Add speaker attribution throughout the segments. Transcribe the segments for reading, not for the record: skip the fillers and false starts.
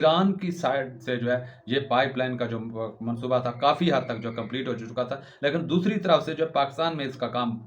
Speaker 1: Iran की side से जो है ये पाइपलाइन का जो मंसूबा था काफ़ी हद तक जो कंप्लीट हो चुका था। लेकिन दूसरी तरफ से जो पाकिस्तान में इसका काम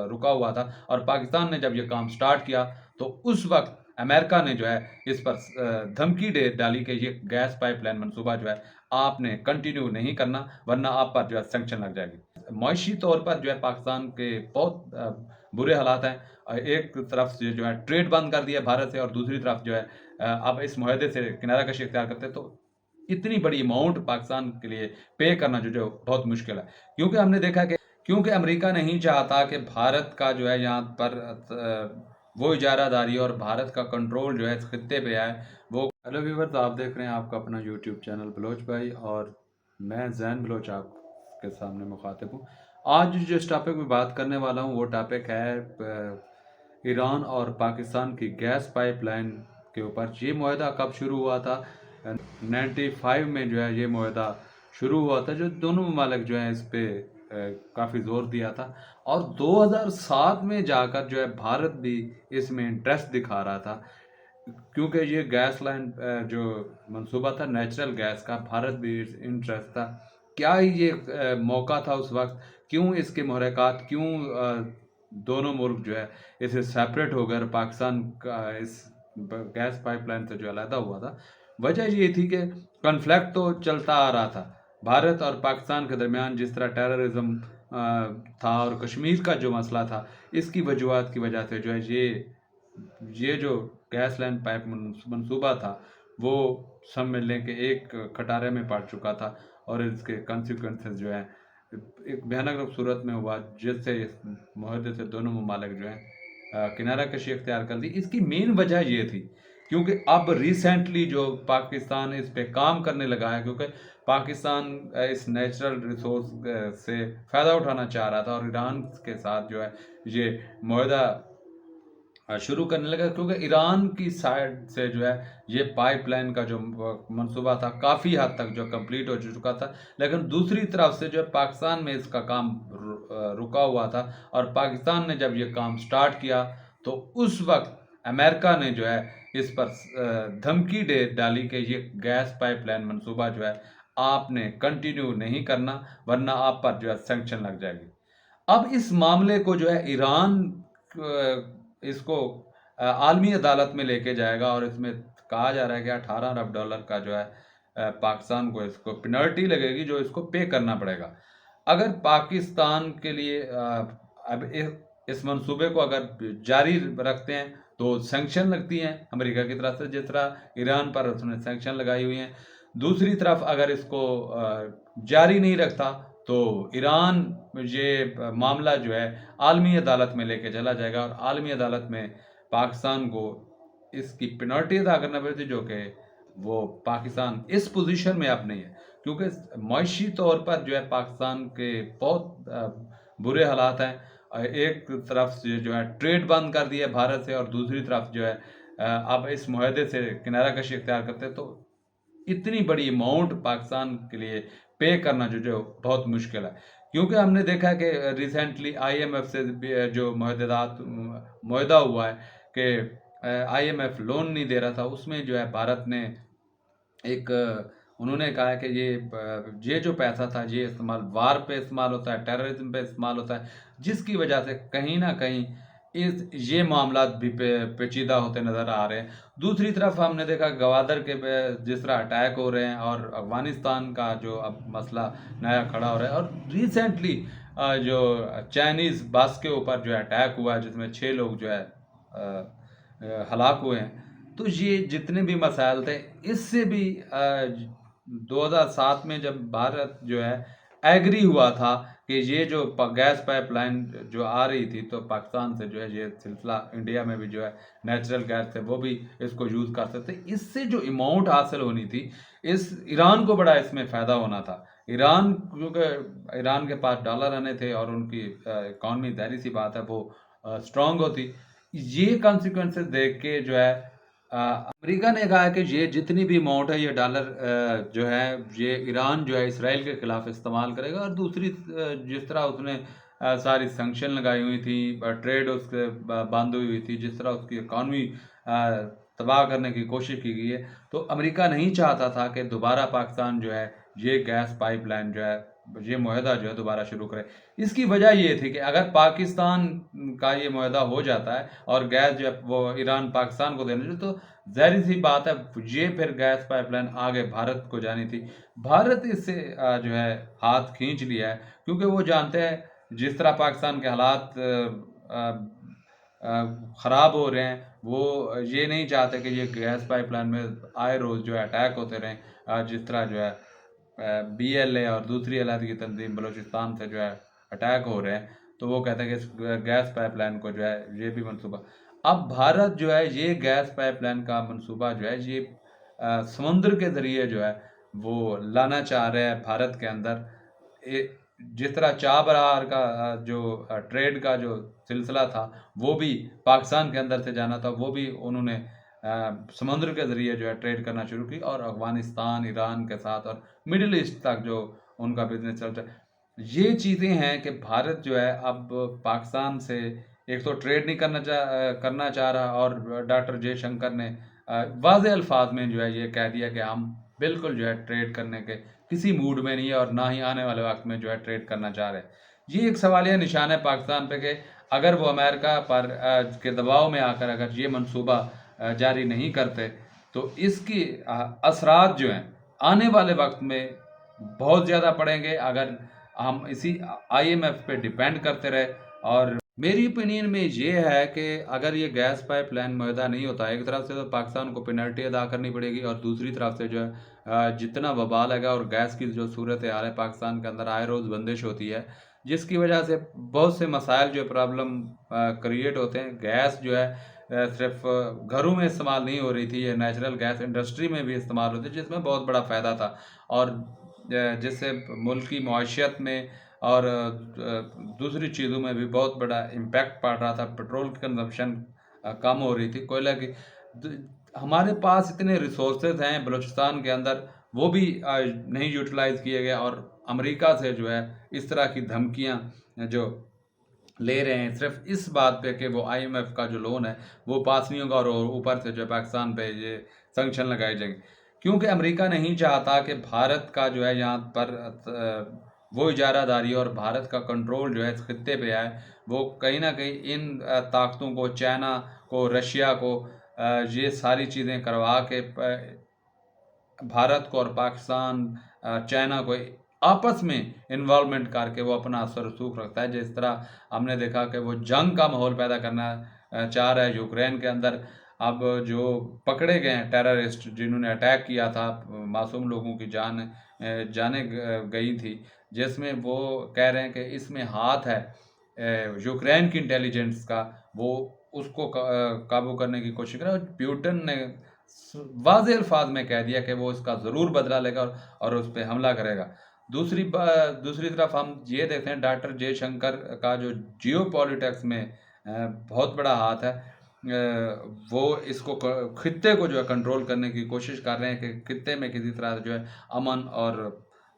Speaker 1: रुका हुआ था और पाकिस्तान ने जब ये काम स्टार्ट किया तो उस वक़्त अमेरिका ने जो है इस पर धमकी दे डाली कि ये गैस पाइपलाइन मंसूबा जो है आपने कंटिन्यू नहीं करना वरना आप पर जो है सैंक्शन लग जाएगी। मुआशी तौर पर जो है पाकिस्तान के बहुत बुरे हालात हैं। एक तरफ से जो है ट्रेड बंद कर दिया भारत से और दूसरी तरफ जो है आप इस मुआहदे से किनारा कशी इख्तियार करते हैं तो इतनी बड़ी अमाउंट पाकिस्तान के लिए पे करना जो बहुत मुश्किल है। क्योंकि अमेरिका नहीं चाहता कि भारत का जो है यहाँ पर वो इजारादारी और भारत का कंट्रोल जो है इस खित्ते पे आए वो। हेलो व्यूअर्स, आप देख रहे हैं आपका अपना यूट्यूब चैनल बलोच भाई और मैं जैन बलोच आपके सामने मुखातिब हूँ। आज जिस टॉपिक में बात करने वाला हूँ वो टॉपिक है ईरान और पाकिस्तान की गैस पाइपलाइन के ऊपर। ये मुआहदा कब शुरू हुआ था? 95 में जो है ये मुआहदा शुरू हुआ था, जो दोनों ममालिक जो हैं इस पे काफ़ी ज़ोर दिया था और 2007 में जाकर जो है भारत भी इसमें इंटरेस्ट दिखा रहा था क्योंकि ये गैस लाइन जो मंसूबा था नेचुरल गैस का, भारत भी इंटरेस्ट था। क्या ही ये मौका था उस वक्त, क्यों इसके महरक़ात, क्यों दोनों मुल्क जो है इसे सेपरेट होकर पाकिस्तान का इस गैस पाइपलाइन से जो अलहदा हुआ था। वजह ये थी कि कन्फ्लिक्ट तो चलता आ रहा था भारत और पाकिस्तान के दरमियान, जिस तरह टेररिज्म था और कश्मीर का जो मसला था, इसकी वजूहत की वजह से जो है ये जो गैस लाइन पाइप मंसूबा था वो सब मिलने के एक खटारे में पड़ चुका था और इसके कॉन्सिक्वेंसेस जो है एक भयानक सूरत में हुआ, जिससे इस मुआहदे से दोनों ममालिक जो है किनारा कशी इख्तियार कर ली। इसकी मेन वजह ये थी क्योंकि अब रिसेंटली जो पाकिस्तान इस पे काम करने लगा है, क्योंकि पाकिस्तान इस नेचुरल रिसोर्स से फ़ायदा उठाना चाह रहा था और ईरान के साथ जो है ये मुआहदा शुरू करने लगा, क्योंकि ईरान की साइड से जो है ये पाइपलाइन का जो मंसूबा था काफ़ी हद तक जो कंप्लीट हो चुका था। लेकिन दूसरी तरफ से जो है पाकिस्तान में इसका काम रुका हुआ था और पाकिस्तान ने जब ये काम स्टार्ट किया तो उस वक्त अमेरिका ने जो है इस पर धमकी दे डाली कि ये गैस पाइपलाइन मंसूबा जो है आपने कंटिन्यू नहीं करना वरना आप पर जो है सैंक्शन लग जाएगी। अब इस मामले को जो है ईरान इसको आलमी अदालत में लेके जाएगा और इसमें कहा जा रहा है कि 18 अरब डॉलर का जो है पाकिस्तान को इसको पेनल्टी लगेगी जो इसको पे करना पड़ेगा। अगर पाकिस्तान के लिए अब इस मंसूबे को अगर जारी रखते हैं तो सैंक्शन लगती हैं अमेरिका की तरफ से, जिस तरह ईरान पर उसने सैंक्शन लगाई हुई हैं। दूसरी तरफ अगर इसको जारी नहीं रखता तो ईरान ये मामला जो है आलमी अदालत में लेके चला जाएगा और आलमी अदालत में पाकिस्तान को इसकी पेनल्टी अदा करना पड़ती, जो कि वो पाकिस्तान इस पोजीशन में अब नहीं है, क्योंकि मुआशी तौर पर जो है पाकिस्तान के बहुत बुरे हालात हैं। एक तरफ से जो है ट्रेड बंद कर दिया भारत से और दूसरी तरफ जो है अब इस मुआहदे से किनारा कशी इख्तियार करते हैं तो इतनी बड़ी अमाउंट पाकिस्तान के लिए पे करना जो बहुत मुश्किल है। क्योंकि हमने देखा है कि रिसेंटली IMF से जो मुआहदा हुआ है कि IMF लोन नहीं दे रहा था, उसमें जो है भारत ने एक उन्होंने कहा है कि ये जो पैसा था ये इस्तेमाल वार पे इस्तेमाल होता है, टेररिज्म पे इस्तेमाल होता है, जिसकी वजह से कहीं ना कहीं ये मामला भी पेचीदा होते नज़र आ रहे हैं। दूसरी तरफ हमने देखा गवादर के पे जिस तरह अटैक हो रहे हैं और अफगानिस्तान का जो अब मसला नया खड़ा हो रहा है और रिसेंटली जो चाइनीज़ बस के ऊपर जो अटैक हुआ है जिसमें 6 लोग जो है हलाक हुए हैं। तो ये जितने भी मसाइल थे इससे भी 2007 में जब भारत जो है एग्री हुआ था कि ये जो गैस पाइपलाइन जो आ रही थी तो पाकिस्तान से जो है ये सिलसिला इंडिया में भी जो है नेचुरल गैस थे वो भी इसको यूज़ कर सकते, इससे जो अमाउंट हासिल होनी थी इस ईरान को बड़ा इसमें फ़ायदा होना था। ईरान, क्योंकि ईरान के पास डॉलर आने थे और उनकी इकॉनमी ज़ाहिर सी बात है वो स्ट्रांग होती। ये कॉन्सिक्वेंसेस देख के जो है अमेरिका ने कहा है कि ये जितनी भी अमाउंट है ये डॉलर जो है ये ईरान जो है इसराइल के खिलाफ इस्तेमाल करेगा और दूसरी जिस तरह उसने सारी सैंक्शन लगाई हुई थी, ट्रेड उसके बंद हुई थी, जिस तरह उसकी इकॉनमी तबाह करने की कोशिश की गई है। तो अमेरिका नहीं चाहता था कि दोबारा पाकिस्तान जो है ये गैस पाइपलाइन जो है, ये मुआहदा जो है दोबारा शुरू करे। इसकी वजह ये थी कि अगर पाकिस्तान का ये मुआहदा हो जाता है और गैस जो है वो ईरान पाकिस्तान को देना चाहिए, तो ज़ाहिर-सी बात है ये फिर गैस पाइपलाइन आगे भारत को जानी थी। भारत इससे जो है हाथ खींच लिया है, क्योंकि वो जानते हैं जिस तरह पाकिस्तान के हालात ख़राब हो रहे हैं, वो ये नहीं चाहते कि ये गैस पाइपलाइन में आए रोज़ जो है अटैक होते रहें। जिस तरह जो है BLA और दूसरी अलहदगी तंजीम बलूचिस्तान से जो है अटैक हो रहे हैं, तो वो कहते हैं कि इस गैस पाइपलाइन को जो है ये भी मंसूबा, अब भारत जो है ये गैस पाइपलाइन का मंसूबा जो है ये समुद्र के ज़रिए जो है वो लाना चाह रहे हैं भारत के अंदर। जिस तरह चाबहार का जो ट्रेड का जो सिलसिला था, वो भी पाकिस्तान के अंदर से जाना था, वो भी उन्होंने समुद्र के ज़रिए जो है ट्रेड करना शुरू की और अफ़गानिस्तान, ईरान के साथ और मिडल ईस्ट तक जो उनका बिज़नेस चलता है। ये चीज़ें हैं कि भारत जो है अब पाकिस्तान से एक तो ट्रेड नहीं करना चाह रहा, और डॉक्टर जयशंकर ने वाज़ेह अल्फ़ाज़ में जो है ये कह दिया कि हम बिल्कुल जो है ट्रेड करने के किसी मूड में नहीं है और ना ही आने वाले वक़्त में जो है ट्रेड करना चाह रहे हैं। ये एक सवालिया निशान है पाकिस्तान पे कि अगर वो अमेरिका पर के दबाव में आकर अगर ये मंसूबा जारी नहीं करते, तो इसकी असरात जो हैं आने वाले वक़्त में बहुत ज़्यादा पड़ेंगे अगर हम इसी IMF पे डिपेंड करते रहे। और मेरी ओपिनियन में ये है कि अगर ये गैस पाइपलाइन मुअहदा नहीं होता, एक तरफ से तो पाकिस्तान को पेनल्टी अदा करनी पड़ेगी और दूसरी तरफ से जो है जितना वबाल है और गैस की जो सूरत हाल है पाकिस्तान के अंदर आए रोज़ बंदिश होती है, जिसकी वजह से बहुत से मसाइल जो प्रॉब्लम क्रिएट होते हैं। गैस जो है सिर्फ घरों में इस्तेमाल नहीं हो रही थी, ये नेचुरल गैस इंडस्ट्री में भी इस्तेमाल होती है, जिसमें बहुत बड़ा फ़ायदा था और जिससे मुल्क की मईशत में और दूसरी चीज़ों में भी बहुत बड़ा इम्पैक्ट पड़ रहा था। पेट्रोल की कंज़म्पशन कम हो रही थी, कोयला की हमारे पास इतने रिसोर्सेज हैं बलूचिस्तान के अंदर, वो भी नहीं यूटिलाइज़ किए गए और अमेरिका से जो है इस तरह की धमकियाँ जो ले रहे हैं सिर्फ इस बात पे कि वो IMF का जो लोन है वो पास नहीं होगा और ऊपर से जो पाकिस्तान पे ये सैंक्शन लगाए जाएंगे, क्योंकि अमेरिका नहीं चाहता कि भारत का जो है यहाँ पर वो इजारादारी और भारत का कंट्रोल जो है इस खित्ते पे आए। वो कहीं ना कहीं इन ताकतों को, चाइना को, रशिया को ये सारी चीज़ें करवा के भारत को और पाकिस्तान चाइना को आपस में इन्वॉल्वमेंट करके वो अपना असर रसूख रखता है। जिस तरह हमने देखा कि वो जंग का माहौल पैदा करना चाह रहा है यूक्रेन के अंदर। अब जो पकड़े गए हैं टेररिस्ट जिन्होंने अटैक किया था, मासूम लोगों की जानें गई थी, जिसमें वो कह रहे हैं कि इसमें हाथ है यूक्रेन की इंटेलिजेंस का, वो उसको काबू करने की कोशिश कर रहा है। प्यूटन ने वाज़ेह अल्फाज में कह दिया कि वो इसका ज़रूर बदला लेगा और उस पे हमला करेगा। दूसरी तरफ हम ये देखते हैं डॉक्टर जयशंकर का जो जियोपॉलिटिक्स में बहुत बड़ा हाथ है। वो इसको खित्ते को जो है कंट्रोल करने की कोशिश कर रहे हैं कि खित्ते में किसी तरह जो है अमन और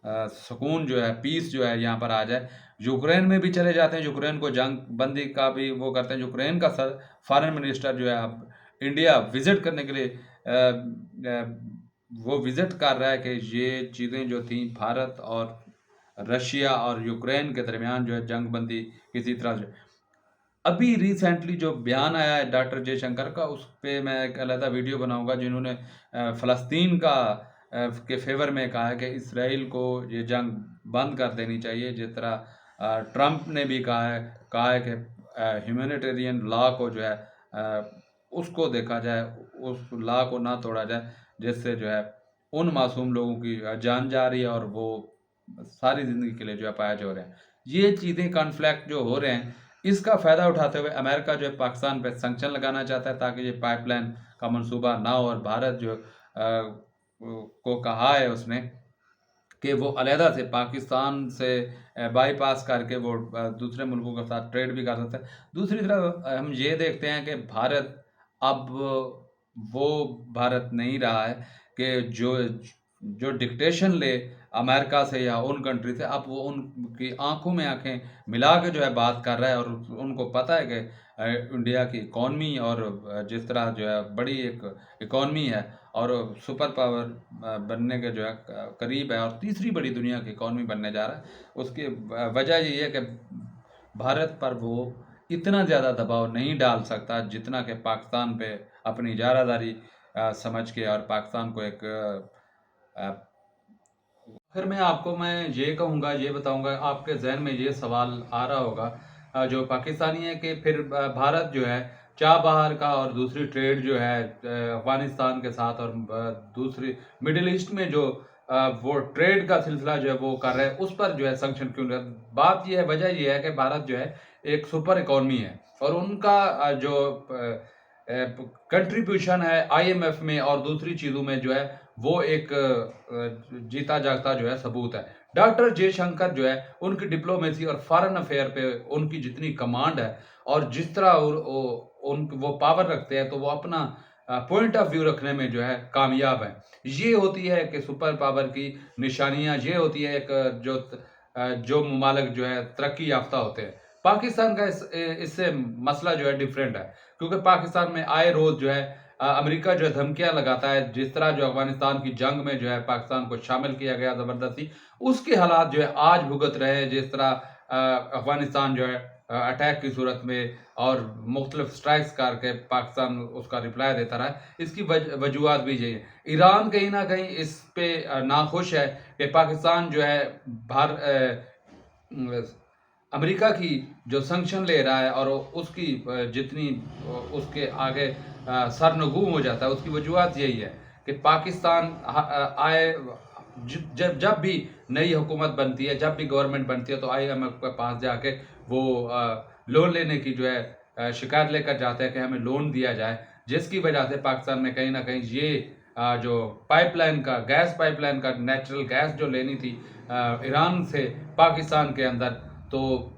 Speaker 1: सुकून जो है, पीस जो है यहाँ पर आ जाए। यूक्रेन में भी चले जाते हैं, यूक्रेन को जंग बंदी का भी वो करते हैं। यूक्रेन का फॉरेन मिनिस्टर जो है अब इंडिया विजिट करने के लिए वो विजिट कर रहा है कि ये चीज़ें जो थी भारत और रशिया और यूक्रेन के दरमियान जो है जंग बंदी किसी तरह से। अभी रिसेंटली जो बयान आया है डॉक्टर जयशंकर का, उस पे मैं एक अलहदा वीडियो बनाऊंगा, जिन्होंने फ़लस्तीन का के फेवर में कहा है कि इसराइल को ये जंग बंद कर देनी चाहिए। जिस तरह ट्रंप ने भी कहा है कि ह्यूमैनिटेरियन लॉ को जो है उसको देखा जाए, उस लॉ को ना तोड़ा जाए, जिससे जो है उन मासूम लोगों की जान जा रही है और वो सारी ज़िंदगी के लिए जो है पाया हो रहे हैं। ये चीज़ें कॉन्फ्लिक्ट जो हो रहे हैं, इसका फ़ायदा उठाते हुए अमेरिका जो है पाकिस्तान पे सैंक्शन लगाना चाहता है, ताकि ये पाइपलाइन का मंसूबा ना हो। और भारत जो को कहा है उसने कि वो अलहदा से पाकिस्तान से बाईपास करके वो दूसरे मुल्कों के साथ ट्रेड भी कर सकता है। दूसरी तरफ हम ये देखते हैं कि भारत अब वो भारत नहीं रहा है कि जो डिक्टेशन ले अमेरिका से या उन कंट्री से। अब वो उनकी आंखों में आंखें मिला के जो है बात कर रहा है और उनको पता है कि इंडिया की इकॉनमी और जिस तरह जो है बड़ी एक इकॉनमी है और सुपर पावर बनने के जो है करीब है और तीसरी बड़ी दुनिया की इकॉनमी बनने जा रहा है, उसकी वजह यही है कि भारत पर वो इतना ज़्यादा दबाव नहीं डाल सकता जितना कि पाकिस्तान पे अपनी इजारादारी समझ के और पाकिस्तान को एक आखिर में आपको मैं ये कहूँगा, ये बताऊँगा, आपके ज़हन में ये सवाल आ रहा होगा जो पाकिस्तानी है कि फिर भारत जो है चाबहार का और दूसरी ट्रेड जो है अफ़गानिस्तान के साथ और दूसरी मिडिल ईस्ट में जो वो ट्रेड का सिलसिला जो है वो कर रहे हैं, उस पर जो है सैंक्शन क्यों नहीं? बात ये है, वजह ये है कि भारत जो है एक सुपर इकॉनमी है और उनका जो कंट्रीब्यूशन है आईएमएफ में और दूसरी चीज़ों में जो है वो एक जीता जागता जो है सबूत है। डॉक्टर जयशंकर जो है उनकी डिप्लोमेसी और फॉरेन अफेयर पे उनकी जितनी कमांड है और जिस तरह वो पावर रखते हैं, तो वो अपना पॉइंट ऑफ व्यू रखने में जो है कामयाब है। ये होती है कि सुपर पावर की निशानियां, ये होती है एक जो ममालिक जो है तरक्की याफ्ता होते हैं। पाकिस्तान का इससे मसला जो है डिफरेंट है, क्योंकि पाकिस्तान में आए रोज जो है अमेरिका जो है धमकियां लगाता है। जिस तरह जो अफगानिस्तान की जंग में जो है पाकिस्तान को शामिल किया गया ज़बरदस्ती, उसके हालात जो है आज भुगत रहे हैं। जिस तरह अफगानिस्तान जो है अटैक की सूरत में और मुख्तलिफ स्ट्राइक्स करके पाकिस्तान उसका रिप्लाई देता रहा है, इसकी वजूहत भी यही है। ईरान कहीं ना कहीं इस पे नाखुश है कि पाकिस्तान जो है अमेरिका की जो सैंक्शन ले रहा है और उसकी जितनी उसके आगे सरनगू हो जाता है, उसकी वजूहत यही है कि पाकिस्तान आए जब भी नई हुकूमत बनती है, जब भी गवर्नमेंट बनती है, तो आईएमएफ के पास जाके वो लोन लेने की जो है शिकायत लेकर जाते हैं कि हमें लोन दिया जाए, जिसकी वजह से पाकिस्तान में कहीं ना कहीं ये जो पाइपलाइन का गैस पाइपलाइन का नेचुरल गैस जो लेनी थी ईरान से पाकिस्तान के अंदर, तो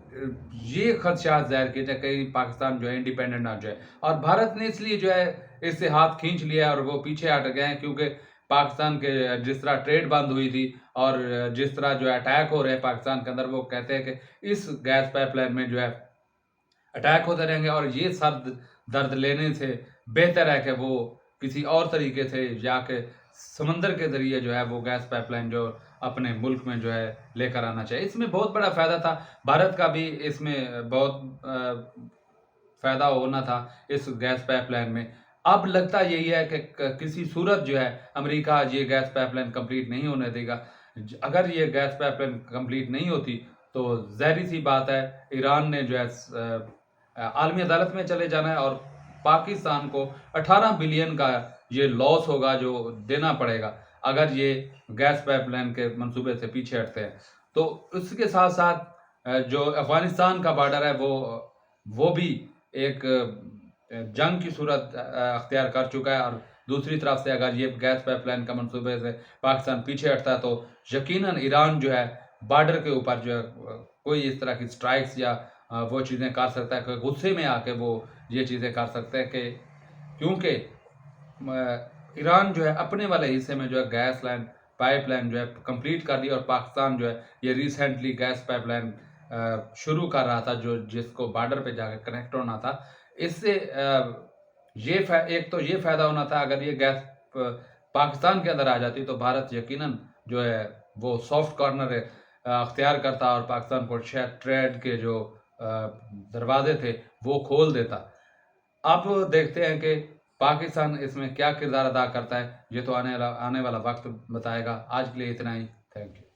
Speaker 1: ये खदशात ज़ाहिर किए थे कहीं पाकिस्तान जो है इंडिपेंडेंट ना हो जाए। और भारत ने इसलिए जो है इससे हाथ खींच लिया और वो पीछे हट गए हैं, क्योंकि पाकिस्तान के जिस तरह ट्रेड बंद हुई थी और जिस तरह जो है अटैक हो रहे हैं पाकिस्तान के अंदर, वो कहते हैं कि इस गैस पाइपलाइन में जो है अटैक होते रहेंगे और ये सब दर्द लेने से बेहतर है कि वो किसी और तरीके से जाके समंदर के ज़रिए जो है वो गैस पाइपलाइन जो अपने मुल्क में जो है लेकर आना चाहिए। इसमें बहुत बड़ा फ़ायदा था, भारत का भी इसमें बहुत फ़ायदा होना था इस गैस पाइपलाइन में। अब लगता यही है कि किसी सूरत जो है अमेरिका ये गैस पाइपलाइन कंप्लीट नहीं होने देगा। अगर ये गैस पाइपलाइन कंप्लीट नहीं होती, तो ज़ाहिर-सी बात है ईरान ने जो है आलमी अदालत में चले जाना है और पाकिस्तान को 18 बिलियन का ये लॉस होगा जो देना पड़ेगा अगर ये गैस पाइपलाइन के मंसूबे से पीछे हटते हैं। तो उसके साथ साथ जो अफगानिस्तान का बॉर्डर है वो भी एक जंग की सूरत अख्तियार कर चुका है और दूसरी तरफ से अगर ये गैस पाइपलाइन का मंसूबे से पाकिस्तान पीछे हटता है, तो यकीनन ईरान जो है बॉर्डर के ऊपर जो है कोई इस तरह की स्ट्राइक्स या वो चीज़ें कर सकता है, गुस्से में आके वो ये चीज़ें कर सकते हैं कि क्योंकि ईरान जो है अपने वाले हिस्से में जो है गैस लाइन पाइपलाइन जो है कंप्लीट कर दी और पाकिस्तान जो है ये रिसेंटली गैस पाइपलाइन शुरू कर रहा था जो जिसको बॉर्डर पे जाकर कनेक्ट होना था। इससे एक तो ये फ़ायदा होना था, अगर ये गैस पाकिस्तान के अंदर आ जाती तो भारत यकीनन जो है वो सॉफ्ट कॉर्नर अख्तियार करता और पाकिस्तान को शायद ट्रेड के जो दरवाजे थे वो खोल देता। अब देखते हैं कि पाकिस्तान इसमें क्या किरदार अदा करता है, ये तो आने वाला वक्त बताएगा। आज के लिए इतना ही। Thank you.